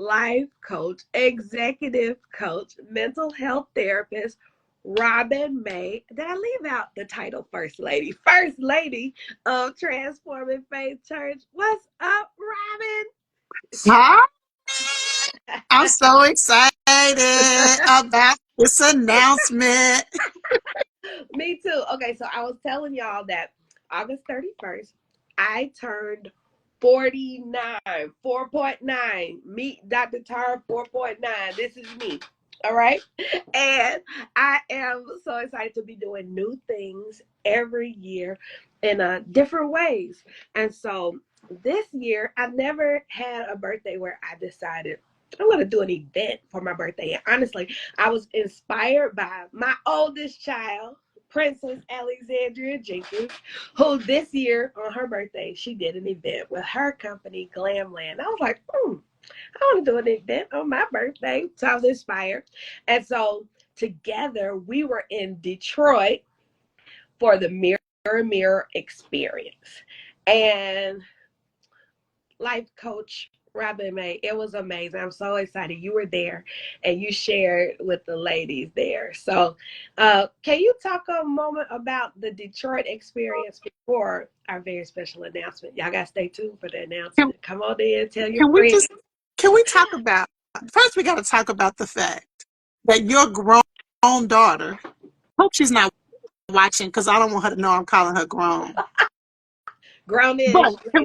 life coach, executive coach, mental health therapist, Robin May. Did I leave out the title First Lady? First Lady of Transforming Faith Church. What's up, Hi, I'm so excited about this announcement. Me too. Okay, so I was telling y'all that August 31st, I turned 49, 4.9. Meet Dr. Tara 4.9. This is me. All right. And I am so excited to be doing new things every year in different ways. And so this year, I've never had a birthday where I decided I'm going to do an event for my birthday. And honestly, I was inspired by my oldest child, Princess Alexandria Jenkins, who this year on her birthday, she did an event with her company, Glamland. I was like, I want to do an event on my birthday. So I was inspired. And so together we were in Detroit for the Mirror experience. And life coach Robin May, it was amazing. I'm so excited you were there and you shared with the ladies there. So can you talk a moment about the Detroit experience before our very special announcement? Y'all got to stay tuned for the Can, announcement. Come on in, tell your can we friends. just can we talk about first? We got to talk about the fact that your grown daughter. Hope she's not watching because I don't want her to know I'm calling her grown. But Grown-ish, can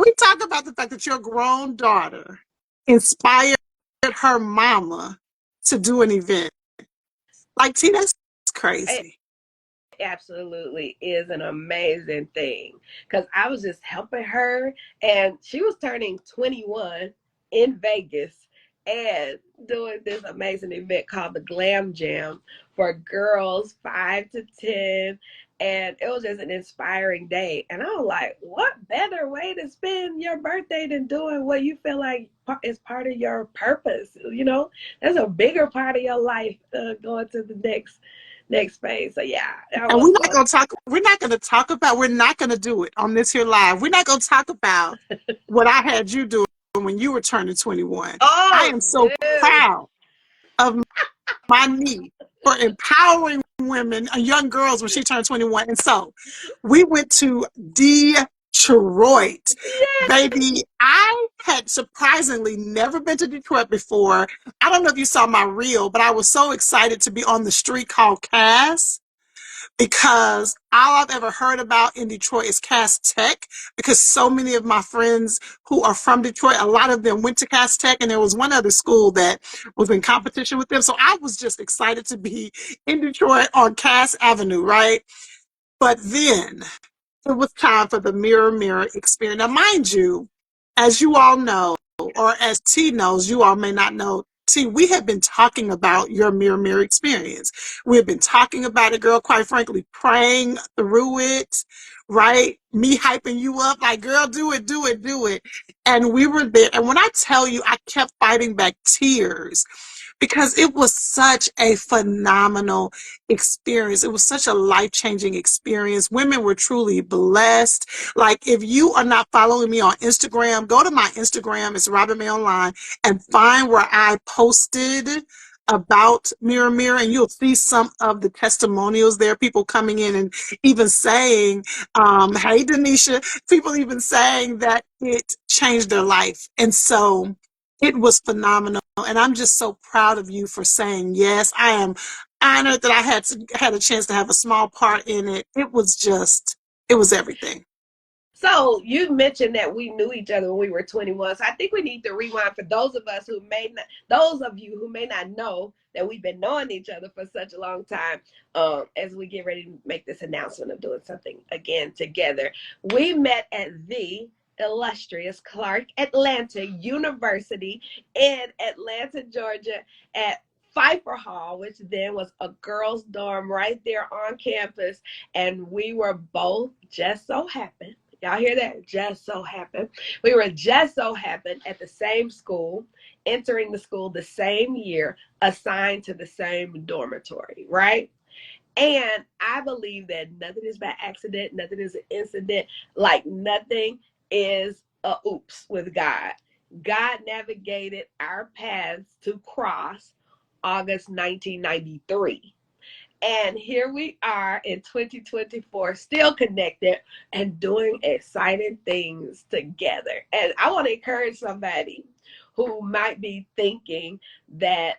we talk about the fact that your grown daughter inspired her mama to do an event? Like, T, that's it crazy. absolutely is an amazing thing because I was just helping her and she was turning 21 in Vegas and doing this amazing event called the Glam Jam for girls 5 to 10. And it was just an inspiring day. And I was like, what better way to spend your birthday than doing what you feel like is part of your purpose? You know, that's a bigger part of your life going to the next phase. So yeah, that And was so we're not gonna do it on this here live. We're not gonna talk about what I had you doing when you were turning 21. I oh am so no. proud of my niece for empowering women, young girls when she turned 21. And so we went to Detroit. Yeah. Baby, I had surprisingly never been to Detroit before. I don't know if you saw my reel, but I was so excited to be on the street called Cass because all I've ever heard about in Detroit is Cass Tech because so many of my friends who are from Detroit, a lot of them went to Cass Tech and there was one other school that was in competition with them. So I was just excited to be in Detroit on Cass Avenue, right? But then it was time for the Mirror experience. Now, mind you, as you all know, or as T knows, you all may not know, T, we have been talking about your Mirror experience. We've been talking about it, girl, quite frankly, praying through it, right? Me hyping you up, like, girl, do it, do it, do it. And we were there. And when I tell you, I kept fighting back tears because it was such a phenomenal experience. It was such a life-changing experience. Women were truly blessed. Like, if you are not following me on Instagram, go to my Instagram, it's Robin May Online, and find where I posted about Mirror, and you'll see some of the testimonials there, people coming in and even saying, hey, Denisha, people even saying that it changed their life. And so it was phenomenal. And I'm just so proud of you for saying yes. I am honored that I had a chance to have a small part in it. It was everything. So you mentioned that we knew each other when we were 21. So I think we need to rewind for those of us who may not, those of you who may not know that we've been knowing each other for such a long time. As we get ready to make this announcement of doing something again together, we met at the illustrious Clark Atlanta University in Atlanta, Georgia, at Pfeiffer Hall, which then was a girls' dorm right there on campus. And we were both just so happened. Y'all hear that? Just so happened. We were just so happened at the same school, entering the school the same year, assigned to the same dormitory, right? And I believe that nothing is by accident, nothing is an incident, like nothing is a oops with God. God navigated our paths to cross August 1993. And here we are in 2024, still connected and doing exciting things together. And I want to encourage somebody who might be thinking that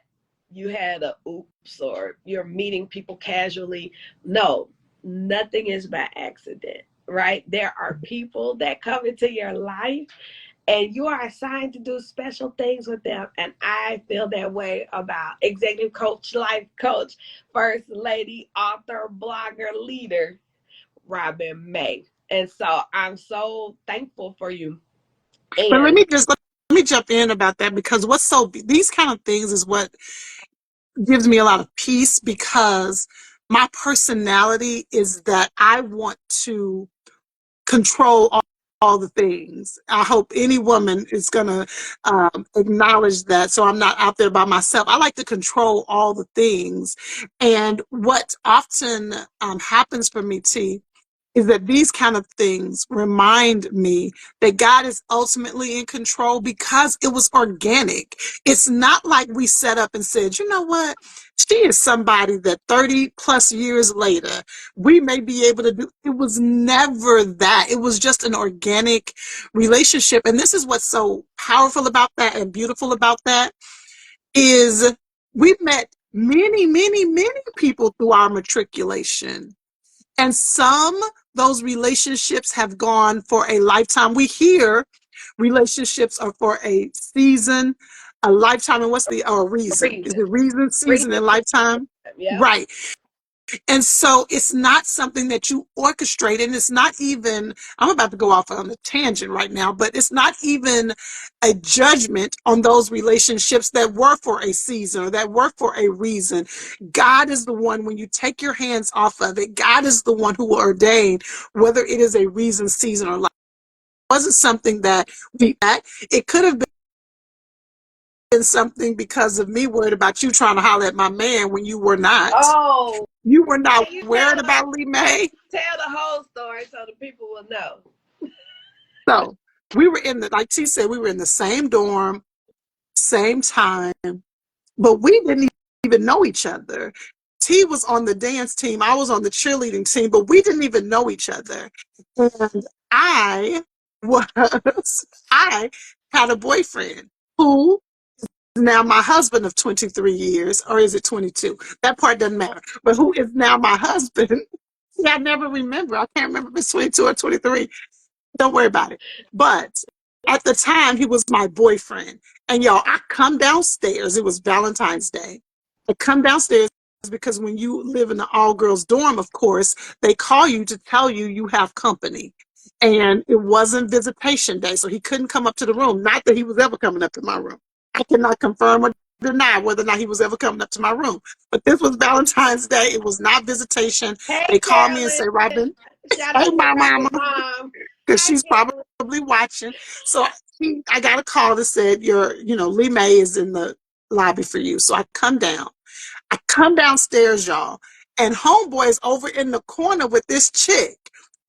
you had a oops or you're meeting people casually. No, nothing is by accident, right? There are people that come into your life and you are assigned to do special things with them. And I feel that way about executive coach, life coach, first lady, author, blogger, leader, Robin May. And so I'm so thankful for you. But And let me jump in about that, because these kind of things is what gives me a lot of peace, because my personality is that I want to control all the things. I hope any woman is going to acknowledge that, so I'm not out there by myself. I like to control all the things. And what often happens for me, T, is that these kind of things remind me that God is ultimately in control, because it was organic. It's not like we set up and said, you know what? She is somebody that 30 plus years later, we may be able to do. It was never that. It was just an organic relationship. And this is what's so powerful about that and beautiful about that is we've met many, many, many people through our matriculation. And those relationships have gone for a lifetime. We hear relationships are for a season, a lifetime, and what's the reason? Is reason, it reason, season, reason and for lifetime? yeah. Right. And so it's not something that you orchestrate. And it's not even, I'm about to go off on a tangent right now, but it's not even a judgment on those relationships that were for a season or that were for a reason. God is the one, when you take your hands off of it, God is the one who will ordain whether it is a reason, season, or life. It wasn't something that it could have been something because of me worried about you trying to holler at my man when you were not. Oh, You were not can you worried about Lee May. tell the whole story so the people will know? So we were like T said, we were in the same dorm, same time, but we didn't even know each other. T was on the dance team, I was on the cheerleading team, but we didn't even know each other. And I was, I had a boyfriend who is now my husband of 23 years, or is it 22? That part doesn't matter. But who is now my husband? See, I never remember. I can't remember if it's 22 or 23. Don't worry about it. But at the time, he was my boyfriend. And y'all, I come downstairs. It was Valentine's Day. I come downstairs because when you live in the all girls dorm, of course, they call you to tell you you have company. And it wasn't visitation day, so he couldn't come up to the room. Not that he was ever coming up to my room. I cannot confirm or deny whether or not he was ever coming up to my room. But this was Valentine's Day. It was not visitation. Hey, They call me and Carolyn. say, Robin, Shout hey, out to my mama, Robin's mom. because Hi, she's Carolyn. probably watching. So I got a call that said, Lee May is in the lobby for you. So I come down. I come downstairs, y'all, and homeboy is over in the corner with this chick.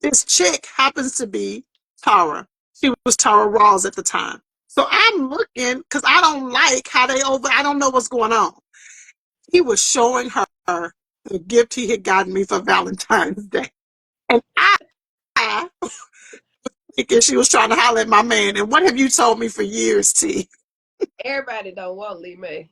This chick happens to be Tara. She was Tara Rawls at the time. So I'm looking because I don't like how I don't know what's going on. He was showing her the gift he had gotten me for Valentine's Day. And I thinking she was trying to holler at my man. And what have you told me for years, T? Everybody don't want Lee May.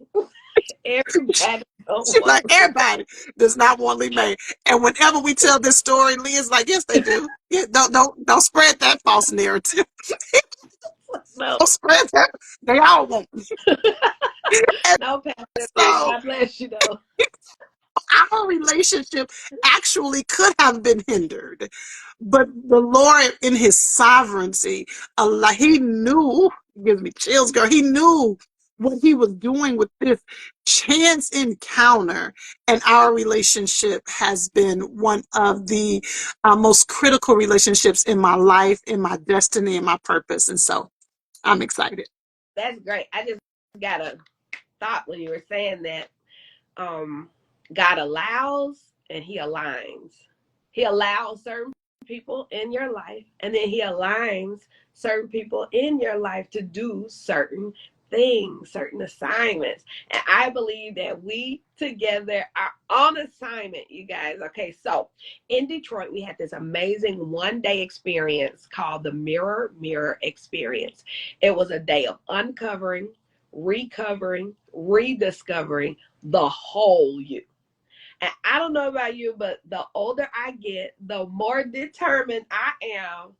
Everybody don't She's want like, Lee everybody does not want Lee May. And whenever we tell this story, Lee is like, yes, they do. Yeah, don't spread that false narrative. May. No, Don't spread that. They all want me. And no, Pastor Lee. so God bless you, though. our relationship actually could have been hindered. But the Lord, in his sovereignty, Allah, he knew, it gives me chills, girl. He knew what he was doing with this chance encounter. And our relationship has been one of the most critical relationships in my life, in my destiny, and my purpose. And so I'm excited. That's great. I just got a thought when you were saying that. Um, God allows and He aligns. He allows certain people in your life, and then he aligns certain people in your life to do certain things, certain assignments. And I believe that we together are on assignment, you guys. Okay, so in Detroit, we had this amazing 1 day experience called the Mirror Experience. It was a day of uncovering, recovering, rediscovering the whole you. And I don't know about you, but the older I get, the more determined I am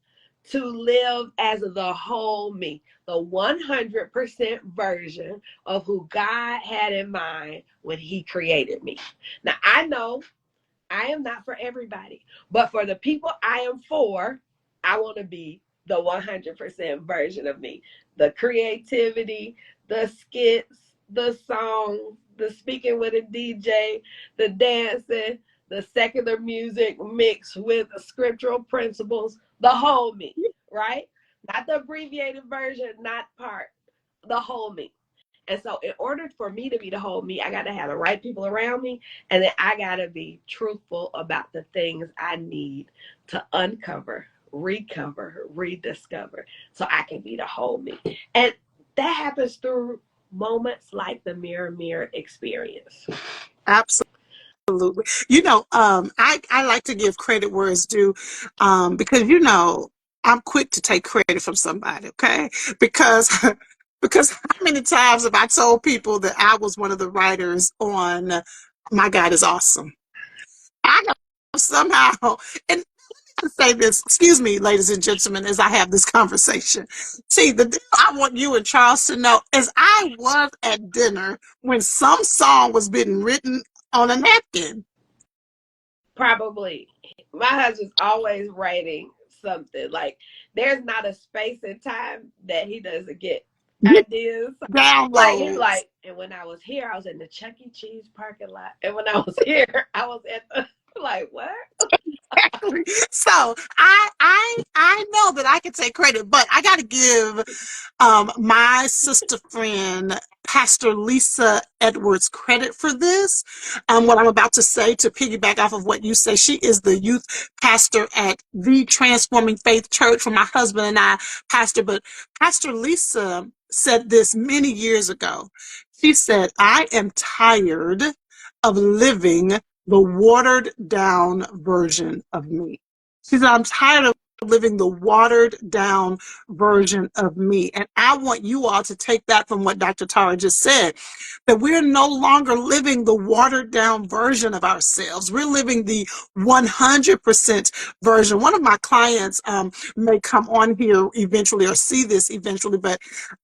to live as the whole me, the 100% version of who God had in mind when He created me. Now, I know I am not for everybody, but for the people I am for, I want to be the 100% version of me. The creativity, the skits, the songs, the speaking with a DJ, the dancing, the secular music mixed with scriptural principles, the whole me, right? Not the abbreviated version, not part, the whole me. And so, in order for me to be the whole me, I got to have the right people around me. And then I got to be truthful about the things I need to uncover, recover, rediscover so I can be the whole me. And that happens through moments like the mirror experience. Absolutely. I like to give credit where it's due, because I'm quick to take credit from somebody, okay? Because because how many times have I told people that I was one of the writers on My God is Awesome? I know somehow, and to say this, excuse me, ladies and gentlemen, as I have this conversation. See, the deal I want you and Charles to know is I was at dinner when some song was being written on a napkin. Probably. My husband's always writing something. Like, there's not a space and time that he doesn't get Get ideas. Like, he's downloads. like, and when I was here, I was in the Chuck E. Cheese parking lot. And when I was here, I was at the, like, what? So I know that I can take credit, but I got to give my sister friend, Pastor Lisa Edwards, credit for this. What I'm about to say, to piggyback off of what you say, she is the youth pastor at the Transforming Faith Church, for my husband and I pastor. But Pastor Lisa said this many years ago. She said, I am tired of living the watered down version of me. She said, I'm tired of living the watered down version of me. And I want you all to take that from what Dr. Tara just said, that we're no longer living the watered down version of ourselves. We're living the 100% version. One of my clients may come on here eventually or see this eventually, but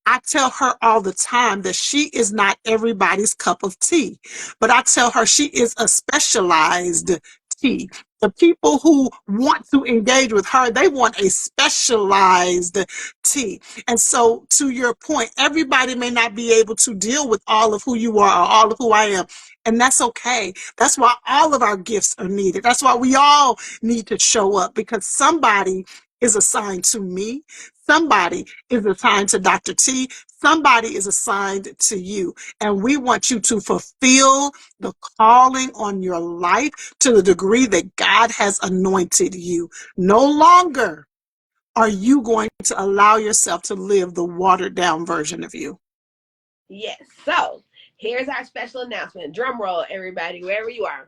I tell her all the time that she is not everybody's cup of tea, but I tell her she is a specialized tea. The people who want to engage with her, they want a specialized tea. And so, to your point, everybody may not be able to deal with all of who you are or all of who I am. And that's okay. That's why all of our gifts are needed. That's why we all need to show up, because somebody is assigned to me. Somebody is assigned to Dr. T. Somebody is assigned to you. And we want you to fulfill the calling on your life to the degree that God has anointed you. No longer are you going to allow yourself to live the watered down version of you. Yes. So, here's our special announcement. Drum roll, everybody, wherever you are.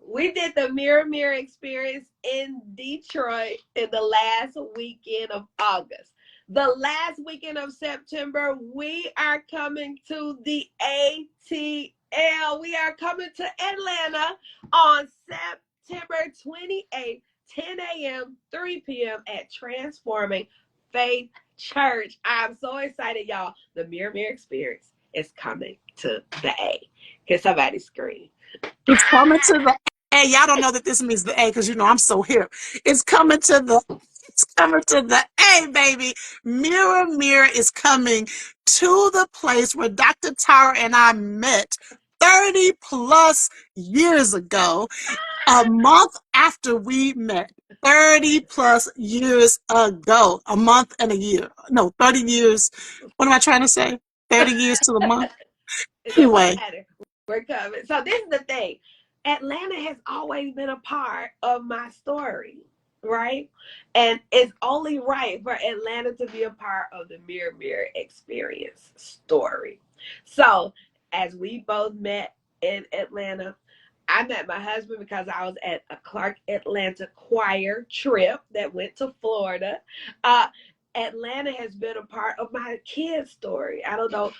We did the Mirror experience in Detroit in the last weekend of August. The last weekend of September, we are coming to the ATL. We are coming to Atlanta on September 28th, 10 a.m., 3 p.m. at Transforming Faith Church. I'm so excited, y'all. The Mirror experience is coming to the A. Can somebody scream? It's coming to the A. Y'all don't know that this means the A because I'm so hip. It's coming to the A, baby. Mirror is coming to the place where Dr. Tara and I met 30 plus years ago, a month after we met. 30 plus years ago, a month and a year. No, 30 years. What am I trying to say? 30 years to the month. It doesn't Anyway, matter. We're coming. So this is the thing. Atlanta has always been a part of my story, right? And it's only right for Atlanta to be a part of the Mirror Mirror Experience story. So, as we both met in Atlanta, I met my husband because I was at a Clark Atlanta choir trip that went to Florida. Uh, Atlanta has been a part of my kids' story. I don't know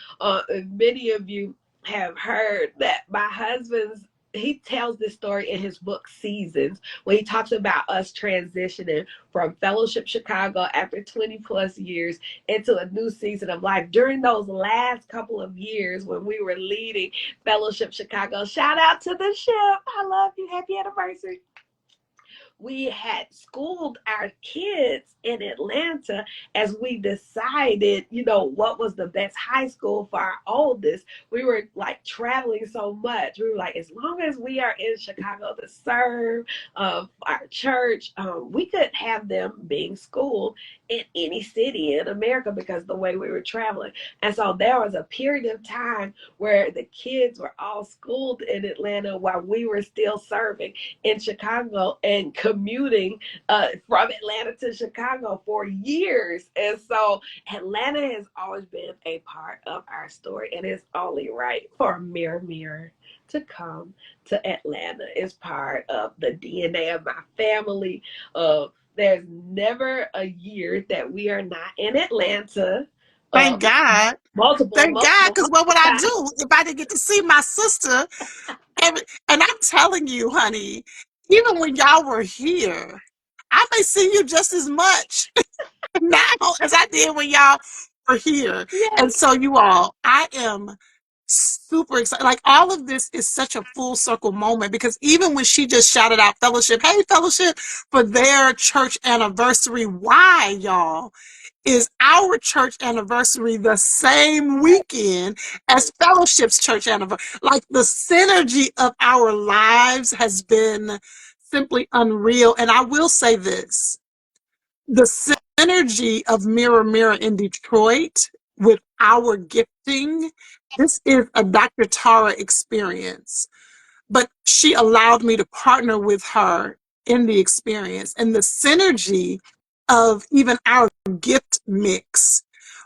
if many of you have heard that my husband's he tells this story in his book Seasons, when he talks about us transitioning from Fellowship Chicago after 20 plus years into a new season of life. During those last couple of years when we were leading Fellowship Chicago, shout out to the ship. I love you. Happy anniversary. We had schooled our kids in Atlanta as we decided, what was the best high school for our oldest. We were like traveling so much. We were like, as long as we are in Chicago to serve our church, we could have them being schooled in any city in America because the way we were traveling. And so there was a period of time where the kids were all schooled in Atlanta while we were still serving in Chicago and commuting from Atlanta to Chicago for years. And so Atlanta has always been a part of our story, and it's only right for Mirror Mirror to come to Atlanta. It's part of the DNA of my family. There's never a year that we are not in Atlanta. Uh, Thank God. multiple, Thank God, multiple, because what would multiple I times. do if I didn't get to see my sister? And I'm telling you, honey, even when y'all were here, I may see you just as much now as I did when y'all were here. Yes. And so, you all, I am super excited. Like, all of this is such a full circle moment because even when she just shouted out Fellowship, hey, Fellowship, for their church anniversary, why, y'all? Is our church anniversary the same weekend as Fellowship's church anniversary? Like, the synergy of our lives has been simply unreal. And I will say this, the synergy of Mirror Mirror in Detroit with our gifting, this is a Dr. Tara experience, but she allowed me to partner with her in the experience. And the synergy of even our gift mix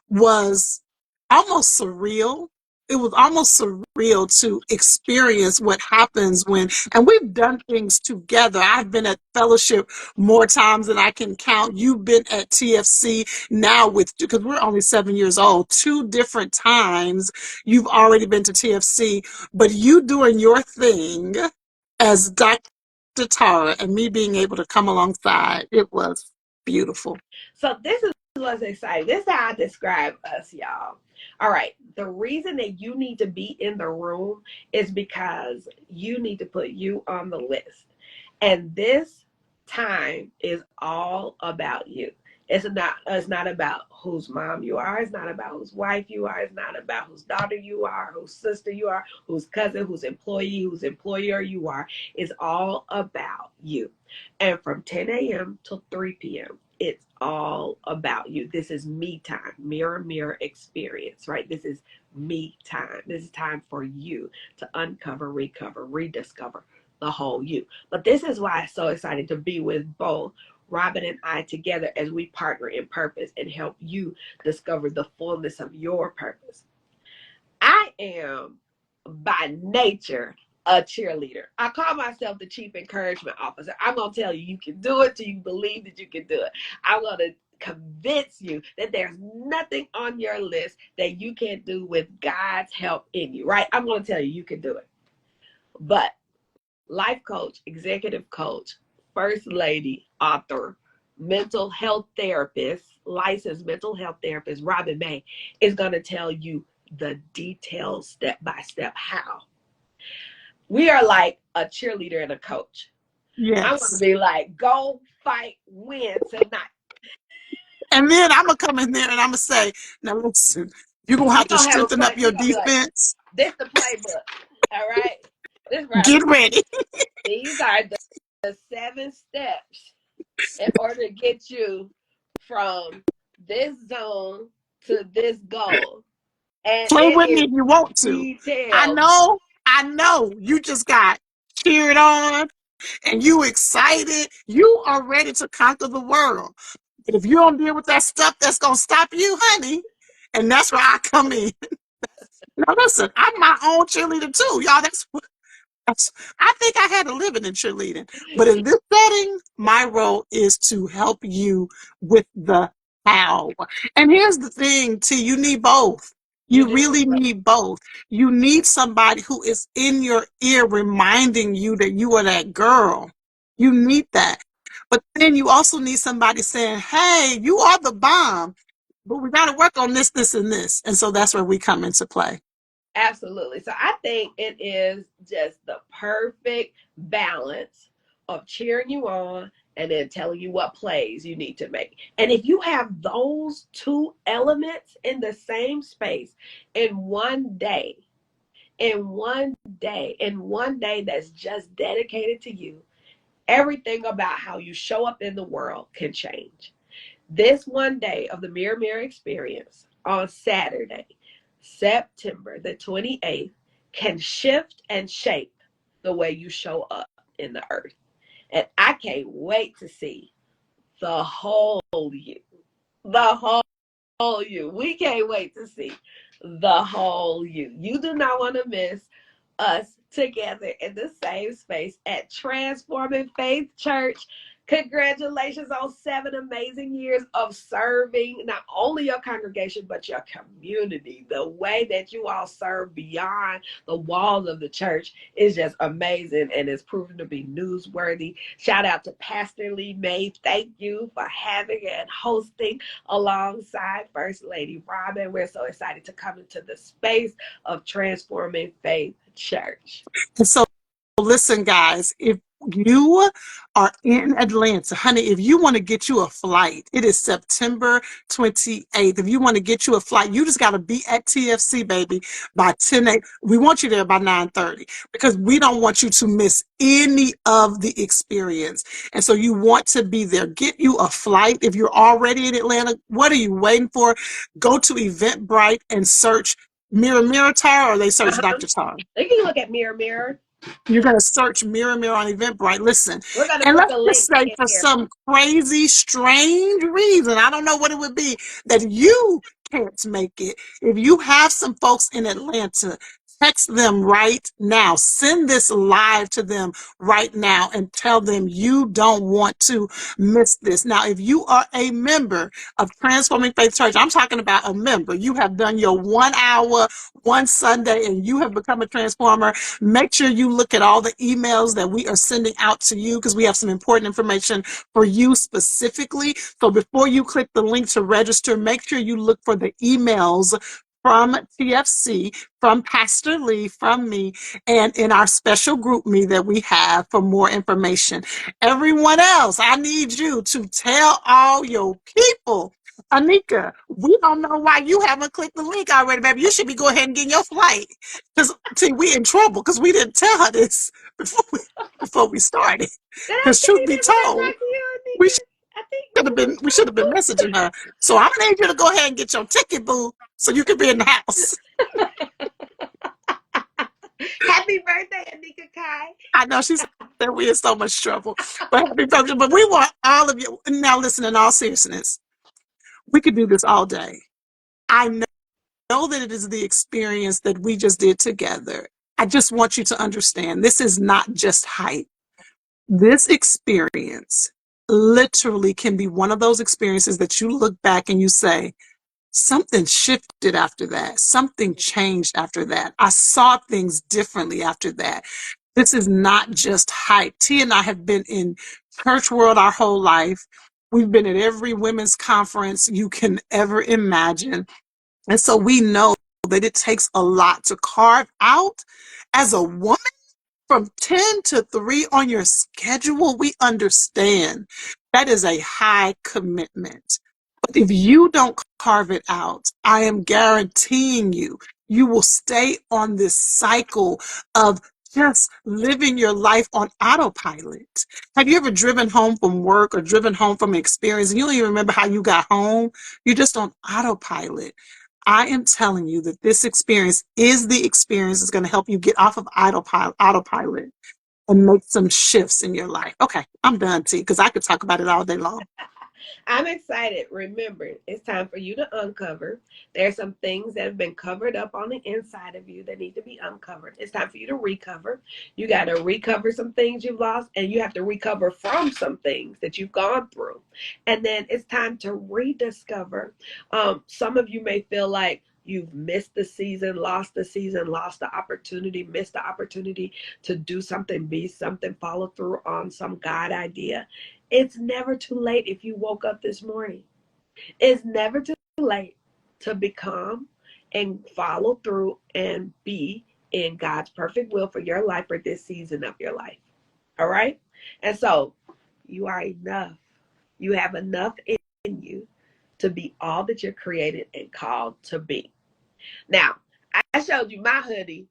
was almost surreal. It was almost surreal to experience what happens when, and we've done things together. I've been at Fellowship more times than I can count. You've been at TFC now because we're only 7 years old, 2 different times you've already been to TFC, but you doing your thing as Dr. Tara and me being able to come alongside, it was beautiful. So this is what's exciting. This is how I describe us, y'all. All right. The reason that you need to be in the room is because you need to put you on the list. And this time is all about you. It's not about whose mom you are. It's not about whose wife you are. It's not about whose daughter you are, whose sister you are, whose cousin, whose employee, whose employer you are. It's all about you. And from 10 a.m. till 3 p.m., it's all about you. This is me time, mirror, mirror experience, right? This is me time. This is time for you to uncover, recover, rediscover the whole you. But this is why it's so exciting to be with both Robin and I together as we partner in purpose and help you discover the fullness of your purpose. I am by nature a cheerleader. I call myself the chief encouragement officer. I'm going to tell you, you can do it till you believe that you can do it. I'm going to convince you that there's nothing on your list that you can't do with God's help in you, right? I'm going to tell you, you can do it. But life coach, executive coach, first lady, author, mental health therapist, licensed mental health therapist, Robin May, is going to tell you the details step by step how. We are like a cheerleader and a coach. I'm going to Yes. be like, go fight, win tonight. And then I'm going to come in there and I'm going to say, now listen, you're going to have You're to going to have a strengthen plan. up your You're going to be like, defense. this the playbook. All right? This Get Robin. ready. These are the 7 steps in order to get you from this zone to this goal. And Play it with me is if you want to. I detailed. know, I know you just got cheered on and you excited, you are ready to conquer the world. But if you don't deal with that stuff that's gonna stop you, honey, and that's where I come in. Now listen, I'm my own cheerleader too, y'all. I think I had a living in cheerleading, but in this setting, my role is to help you with the how. And here's the thing, T, you need both. You You do. really need both. You need somebody who is in your ear reminding you that you are that girl. You need that. But then you also need somebody saying, hey, you are the bomb, but we got to work on this, this, and this. And so that's where we come into play. Absolutely. So I think it is just the perfect balance of cheering you on and then telling you what plays you need to make. And if you have those two elements in the same space in one day, in one day that's just dedicated to you, everything about how you show up in the world can change. This one day of the Mirror Mirror experience on Saturday, September the 28th, can shift and shape the way you show up in the earth. And I can't wait to see the whole you. The whole you. We can't wait to see the whole you. You do not want to miss us together in the same space at Transforming Faith Church. Congratulations on 7 amazing years of serving not only your congregation, but your community. The way that you all serve beyond the walls of the church is just amazing and it's proven to be newsworthy. Shout out to Pastor Lee May. Thank you for having and hosting alongside First Lady Robin. We're so excited to come into the space of Transforming Faith Church. And so listen, guys, if you are in Atlanta, honey, if you want to get you a flight, it is September 28th. If you want to get you a flight, you just got to be at TFC, baby, by 10 a.m. We want you there by 9:30 because we don't want you to miss any of the experience. And so you want to be there. Get you a flight. If you're already in Atlanta, what are you waiting for? Go to Eventbrite and search Mirror Mirror Tar, or they search Uh-huh. Dr. Tar. You can look at Mirror Mirror. You're going to search Mirror Mirror on Eventbrite. Listen, We're going to and put let's the just link say in for here. some crazy, strange reason, I don't know what it would be, that you can't make it. If you have some folks in Atlanta, text them right now. Send this live to them right now and tell them you don't want to miss this. Now, if you are a member of Transforming Faith Church, I'm talking about a member. You have done your 1 hour, one Sunday, and you have become a transformer. Make sure you look at all the emails that we are sending out to you because we have some important information for you specifically. So before you click the link to register, make sure you look for the emails from TFC, from Pastor Lee, from me, and in our special group me that we have for more information. Everyone else, I need you to tell all your people. Anika, we don't know why you haven't clicked the link already, baby. You should be going ahead and getting your flight. Because see, we in trouble because we didn't tell her this before we started. Did I Because truth say be that when I told, talked to you, we Anika? I think should have been messaging her. So I'm gonna need you to go ahead and get your ticket, boo, so you can be in the house. happy birthday, Anika Kai. I know she said we're in so much trouble, but happy birthday. But we want all of you now. Listen, in all seriousness, we could do this all day. I know that it is the experience that we just did together. I just want you to understand this is not just hype. This experience literally can be one of those experiences that you look back and you say, something shifted after that. Something changed after that. I saw things differently after that. This is not just hype. T and I have been in church world our whole life. We've been at every women's conference you can ever imagine. And so we know that it takes a lot to carve out as a woman from 10 to 3 on your schedule. We understand that is a high commitment. But if you don't carve it out, I am guaranteeing you, you will stay on this cycle of just living your life on autopilot. Have you ever driven home from work or driven home from an experience and you don't even remember how you got home? You're just on autopilot. I am telling you that this experience is the experience that's going to help you get off of autopilot. and make some shifts in your life. Okay, I'm done, T, because I could talk about it all day long. I'm excited. Remember, it's time for you to uncover. There's some things that have been covered up on the inside of you that need to be uncovered. It's time for you to recover. You got to recover some things you've lost, and you have to recover from some things that you've gone through. And then it's time to rediscover. Some of you may feel like you've missed the season, lost the opportunity, missed the opportunity to do something, be something, follow through on some God idea. It's never too late if you woke up this morning. It's never too late to become and follow through and be in God's perfect will for your life for this season of your life. All right? And so you are enough. You have enough in you to be all that you're created and called to be. Now, I showed you my hoodie.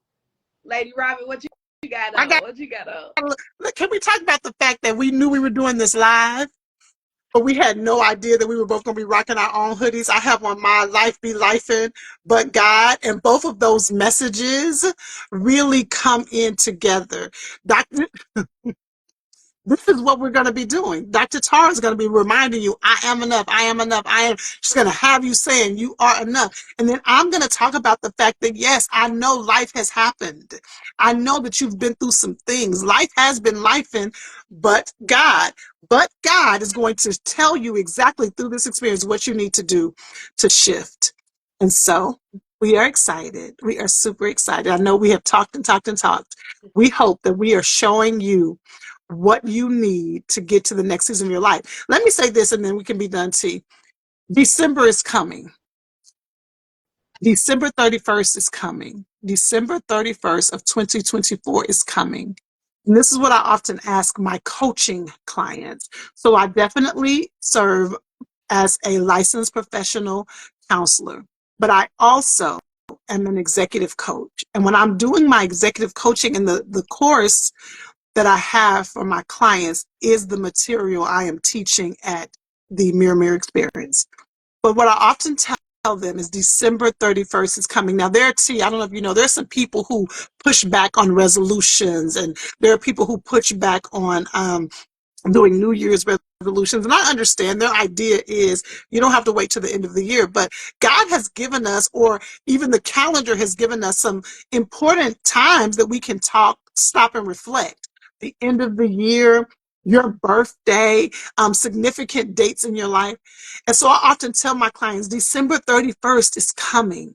Lady Robin, what you got I on? got. What you got on? Look, can we talk about the fact that we knew we were doing this live, but we had no idea that we were both going to be rocking our own hoodies? I have on my life be lifing, but God, and both of those messages really come in together. Dr. This is what we're going to be doing. Dr. Tara is going to be reminding you, I am enough. I am enough. I am. She's going to have you saying you are enough. And then I'm going to talk about the fact that, yes, I know life has happened. I know that you've been through some things. Life has been lifing, but God is going to tell you exactly through this experience what you need to do to shift. And so we are excited. We are super excited. I know we have talked and talked and talked. We hope that we are showing you what you need to get to the next season of your life. Let me say this and then we can be done, T. December is coming. December 31st is coming. December 31st of 2024 is coming. And this is what I often ask my coaching clients. So I definitely serve as a licensed professional counselor, but I also am an executive coach. And when I'm doing my executive coaching in the course that I have for my clients is the material I am teaching at the Mirror Experience. But what I often tell them is December 31st is coming. Now, I don't know if you know, there's some people who push back on resolutions, and there are people who push back on doing New Year's resolutions. And I understand their idea is you don't have to wait to the end of the year, but God has given us, or even the calendar has given us, some important times that we can talk, stop, and reflect. The end of the year, your birthday, significant dates in your life. And so I often tell my clients December 31st is coming.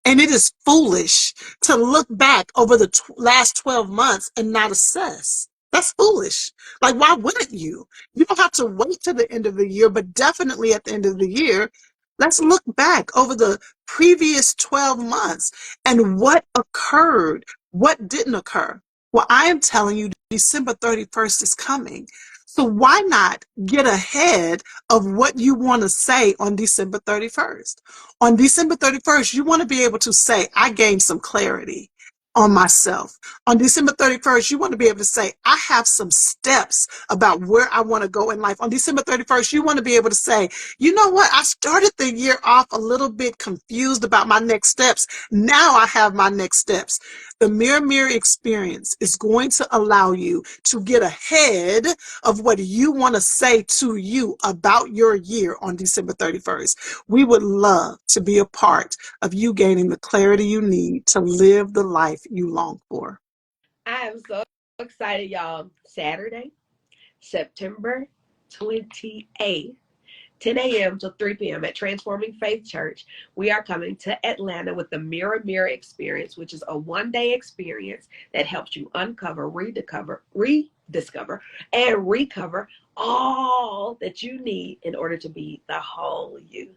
And it is foolish to look back over the last 12 months and not assess. That's foolish. Like, why wouldn't you? You don't have to wait to the end of the year, but definitely at the end of the year, let's look back over the previous 12 months and what occurred, what didn't occur. Well, I am telling you, December 31st is coming. So why not get ahead of what you want to say on December 31st? On December 31st, you want to be able to say, I gained some clarity on myself. On December 31st, you want to be able to say, I have some steps about where I want to go in life. On December 31st, you want to be able to say, you know what? I started the year off a little bit confused about my next steps. Now I have my next steps. The Mirror experience is going to allow you to get ahead of what you want to say to you about your year on December 31st. We would love to be a part of you gaining the clarity you need to live the life you long for. I am so excited, y'all. Saturday, September 28th, 10 a.m. to 3 p.m. at Transforming Faith Church. We are coming to Atlanta with the Mirror Experience, which is a one-day experience that helps you uncover, rediscover, and recover all that you need in order to be the whole you.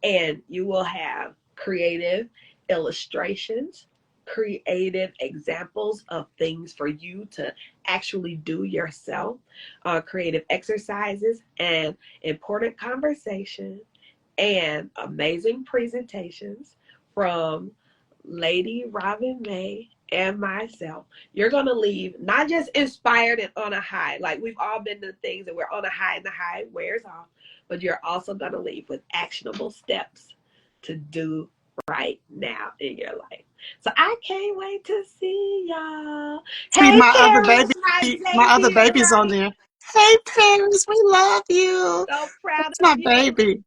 And you will have creative illustrations, creative examples of things for you to actually do yourself, creative exercises, and important conversation, and amazing presentations from Lady Robin May and myself. You're going to leave not just inspired and on a high, like we've all been to things that we're on a high and the high wears off, but you're also going to leave with actionable steps to do right now in your life. So I can't wait to see y'all. See, Hey, Paris, my my other baby is baby's on right. there. Hey, Paris, we love you. So proud That's of my you. baby.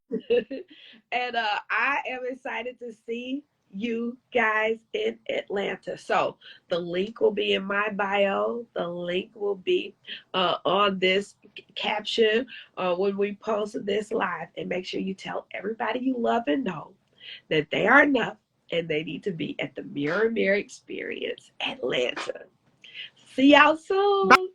And I am excited to see you guys in Atlanta. So the link will be in my bio. The link will be on this caption when we post this live. And make sure you tell everybody you love and know that they are enough and they need to be at the Mirror Experience Atlanta. See y'all soon. Bye.